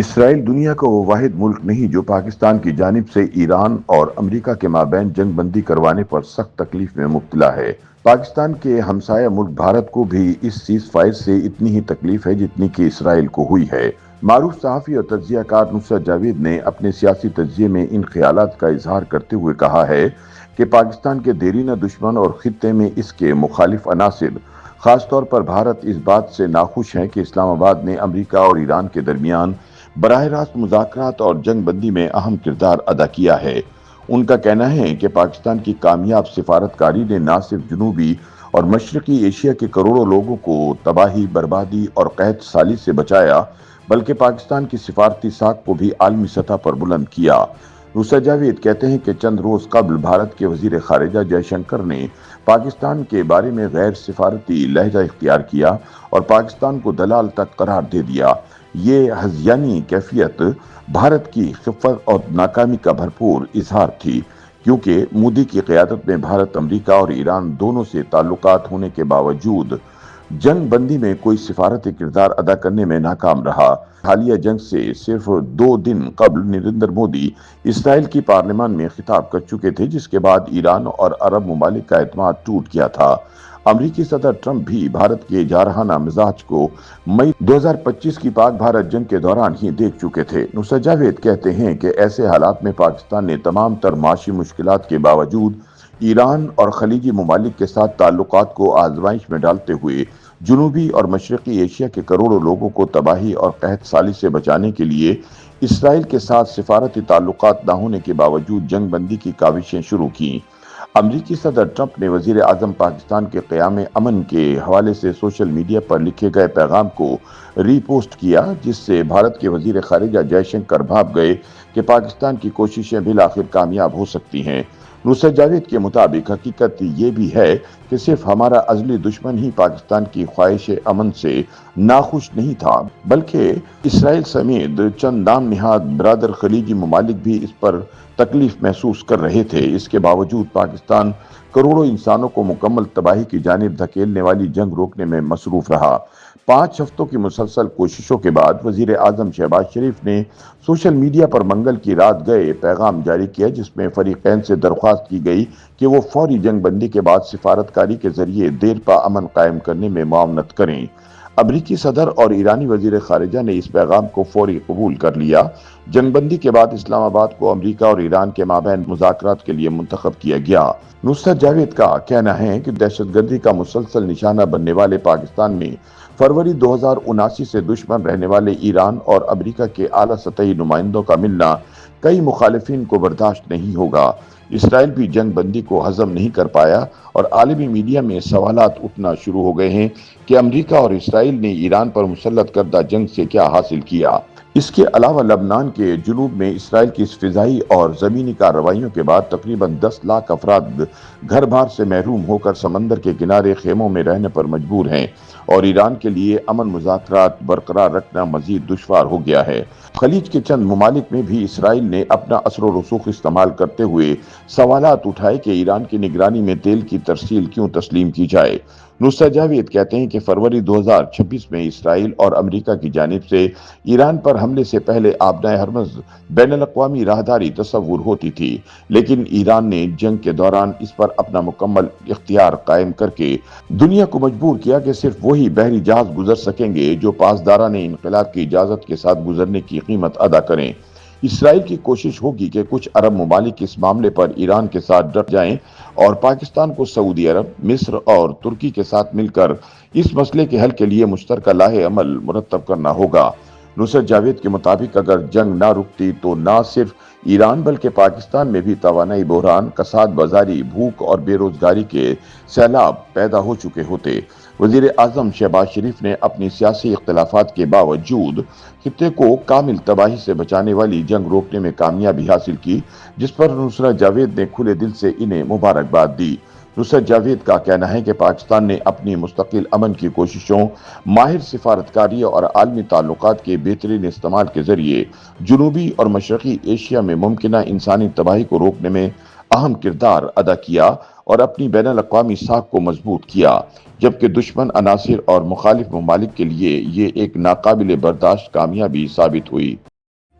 اسرائیل دنیا کا وہ واحد ملک نہیں جو پاکستان کی جانب سے ایران اور امریکہ کے مابین جنگ بندی کروانے پر سخت تکلیف میں مبتلا ہے۔ پاکستان کے ہمسایہ ملک بھارت کو بھی اس سیز فائر سے اتنی ہی تکلیف ہے جتنی کہ اسرائیل کو ہوئی ہے۔ معروف صحافی اور تجزیہ کار نصرت جاوید نے اپنے سیاسی تجزیے میں ان خیالات کا اظہار کرتے ہوئے کہا ہے کہ پاکستان کے دیرینہ دشمن اور خطے میں اس کے مخالف عناصر خاص طور پر بھارت اس بات سے ناخوش ہیں کہ اسلام آباد نے امریکہ اور ایران کے درمیان براہ راست مذاکرات اور جنگ بندی میں اہم کردار ادا کیا ہے۔ ان کا کہنا ہے کہ پاکستان کی کامیاب سفارتکاری نے نہ صرف جنوبی اور مشرقی ایشیا کے کروڑوں لوگوں کو تباہی، بربادی اور قحط سالی سے بچایا بلکہ پاکستان کی سفارتی ساکھ کو بھی عالمی سطح پر بلند کیا۔ نصرت جاوید کہتے ہیں کہ چند روز قبل بھارت کے وزیر خارجہ جے شنکر نے پاکستان کے بارے میں غیر سفارتی لہجہ اختیار کیا اور پاکستان کو دلال تک قرار دے دیا۔ یہ ہذیانی کیفیت بھارت کی خفت اور ناکامی کا بھرپور اظہار تھی، کیونکہ مودی کی قیادت میں بھارت امریکہ اور ایران دونوں سے تعلقات ہونے کے باوجود جنگ بندی میں کوئی سفارتی کردار ادا کرنے میں ناکام رہا۔ حالیہ جنگ سے صرف 2 دن قبل نریندر مودی اسرائیل کی پارلیمان میں خطاب کر چکے تھے، جس کے بعد ایران اور عرب ممالک کا اعتماد ٹوٹ گیا تھا۔ امریکی صدر ٹرمپ بھی بھارت کے جارحانہ مزاج کو مئی 2025 کی پاک بھارت جنگ کے دوران ہی دیکھ چکے تھے۔ نصرت جاوید کہتے ہیں کہ ایسے حالات میں پاکستان نے تمام تر معاشی مشکلات کے باوجود ایران اور خلیجی ممالک کے ساتھ تعلقات کو آزمائش میں ڈالتے ہوئے جنوبی اور مشرقی ایشیا کے کروڑوں لوگوں کو تباہی اور قحط سالی سے بچانے کے لیے اسرائیل کے ساتھ سفارتی تعلقات نہ ہونے کے باوجود جنگ بندی کی کاوشیں شروع کیں۔ امریکی صدر ٹرمپ نے وزیر اعظم پاکستان کے قیام امن کے حوالے سے سوشل میڈیا پر لکھے گئے پیغام کو ری پوسٹ کیا، جس سے بھارت کے وزیر خارجہ جے شنکر بھاپ گئے کہ پاکستان کی کوششیں بالآخر کامیاب ہو سکتی ہیں۔ نصرت جاوید کے مطابق حقیقت یہ بھی ہے کہ صرف ہمارا ازلی دشمن ہی پاکستان کی خواہش امن سے ناخوش نہیں تھا، بلکہ اسرائیل سمیت چند نام نہاد برادر خلیجی ممالک بھی اس پر تکلیف محسوس کر رہے تھے۔ اس کے باوجود پاکستان کروڑوں انسانوں کو مکمل تباہی کی جانب دھکیلنے والی جنگ روکنے میں مصروف رہا۔ 5 ہفتوں کی مسلسل کوششوں کے بعد وزیر اعظم شہباز شریف نے سوشل میڈیا پر منگل کی رات گئے پیغام جاری کیا، جس میں فریقین سے درخواست کی گئی کہ وہ فوری جنگ بندی کے بعد سفارتکاری کے ذریعے دیرپا امن قائم کرنے میں معاونت کریں۔ امریکی صدر اور ایرانی وزیر خارجہ نے اس پیغام کو فوری قبول کر لیا۔ جنگ بندی کے بعد اسلام آباد کو امریکہ اور ایران کے مابین مذاکرات کے لیے منتخب کیا گیا۔ نصرت جاوید کا کہنا ہے کہ دہشت گردی کا مسلسل نشانہ بننے والے پاکستان میں فروری 2079 سے دشمن رہنے والے ایران اور امریکہ کے اعلیٰ سطحی نمائندوں کا ملنا کئی مخالفین کو برداشت نہیں ہوگا۔ اسرائیل بھی جنگ بندی کو ہضم نہیں کر پایا اور عالمی میڈیا میں سوالات اٹھنا شروع ہو گئے ہیں کہ امریکہ اور اسرائیل نے ایران پر مسلط کردہ جنگ سے کیا حاصل کیا۔ اس کے علاوہ لبنان کے جنوب میں اسرائیل کی فضائی اور زمینی کارروائیوں کے بعد تقریباً 10 لاکھ افراد گھر بار سے محروم ہو کر سمندر کے کنارے خیموں میں رہنے پر مجبور ہیں اور ایران کے لیے امن مذاکرات برقرار رکھنا مزید دشوار ہو گیا ہے۔ خلیج کے چند ممالک میں بھی اسرائیل نے اپنا اثر و رسوخ استعمال کرتے ہوئے سوالات اٹھائے کہ ایران کی نگرانی میں تیل کی ترسیل کیوں تسلیم کی جائے۔ نصرت جاوید کہتے ہیں کہ فروری 2026 میں اسرائیل اور امریکہ کی جانب سے ایران پر حملے سے پہلے آبنائے ہرمز بین الاقوامی راہداری تصور ہوتی تھی، لیکن ایران نے جنگ کے دوران اس پر اپنا مکمل اختیار قائم کر کے دنیا کو مجبور کیا کہ صرف وہی بحری جہاز گزر سکیں گے جو پاسداران انقلاب کی اجازت کے ساتھ گزرنے کی قیمت ادا کریں۔ اسرائیل کی کوشش ہوگی کہ کچھ عرب ممالک اس معاملے پر ایران کے ساتھ ڈٹ جائیں اور پاکستان کو سعودی عرب، مصر اور ترکی کے ساتھ مل کر اس مسئلے کے حل کے لیے مشترکہ لاہ عمل مرتب کرنا ہوگا۔ نصرت جاوید کے مطابق اگر جنگ نہ رکتی تو نہ صرف ایران بلکہ پاکستان میں بھی توانائی بحران، کساد بازاری، بھوک اور بے روزگاری کے سیلاب پیدا ہو چکے ہوتے۔ وزیر اعظم شہباز شریف نے اپنی سیاسی اختلافات کے باوجود خطے کو کامل تباہی سے بچانے والی جنگ روکنے میں کامیابی حاصل کی، جس پر نصرت جاوید نے کھلے دل سے انہیں مبارکباد دی۔ نصرت جاوید کا کہنا ہے کہ پاکستان نے اپنی مستقل امن کی کوششوں، ماہر سفارتکاری اور عالمی تعلقات کے بہترین استعمال کے ذریعے جنوبی اور مشرقی ایشیا میں ممکنہ انسانی تباہی کو روکنے میں اہم کردار ادا کیا اور اپنی بین الاقوامی ساکھ کو مضبوط کیا، جبکہ دشمن عناصر اور مخالف ممالک کے لیے یہ ایک ناقابل برداشت کامیابی ثابت ہوئی۔